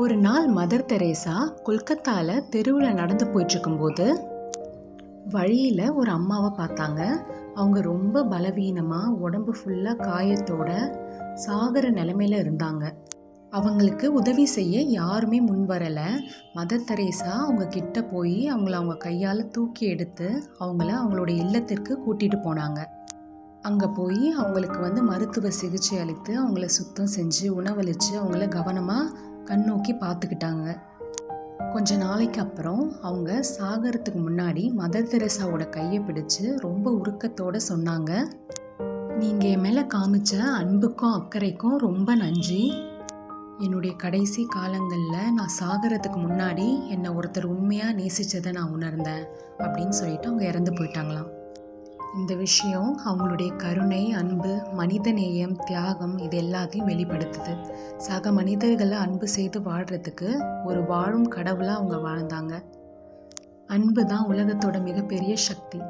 ஒரு நாள் mother Teresa கொல்கத்தாவில் தெருவில் நடந்து போயிட்டுருக்கும்போது வழியில் ஒரு அம்மாவை பார்த்தாங்க. அவங்க ரொம்ப பலவீனமாக, உடம்பு ஃபுல்லாக காயத்தோட சாகிற நிலமையில இருந்தாங்க. அவங்களுக்கு உதவி செய்ய யாருமே முன் வரலை. மதர் தெரேசா அவங்க கிட்ட போய் அவங்க கையால் தூக்கி எடுத்து அவங்களுடைய இல்லத்திற்கு கூட்டிகிட்டு போனாங்க. அங்கே போய் அவங்களுக்கு மருத்துவ சிகிச்சை அளித்து அவங்கள சுத்தம் செஞ்சு உணவளித்து அவங்கள கவனமாக கண்ணோக்கி பார்த்துக்கிட்டாங்க. கொஞ்ச நாளைக்கு அப்புறம் அவங்க சாகறதுக்கு முன்னாடி மதர் தெரேசாவோட கையை பிடிச்சு ரொம்ப உருக்கத்தோடு சொன்னாங்க, நீங்கள் என் மேலே காமிச்ச அன்புக்கும் அக்கறைக்கும் ரொம்ப நன்றி. என்னுடைய கடைசி காலங்களில் நான் சாகிறதுக்கு முன்னாடி என்னை ஒருத்தர் உண்மையாக நேசித்ததை நான் உணர்ந்தேன் அப்படின்னு சொல்லிட்டு அவங்க இறந்து போயிட்டாங்களாம். இந்த விஷயம் அவங்களுடைய கருணை, அன்பு, மனிதநேயம், தியாகம் இது எல்லாத்தையும் வெளிப்படுத்துது. சக மனிதர்களை அன்பு செய்து வாழ்கிறதுக்கு ஒரு வாழும் கடவுளாக அவங்க வாழ்ந்தாங்க. அன்பு தான் உலகத்தோட மிகப்பெரிய சக்தி.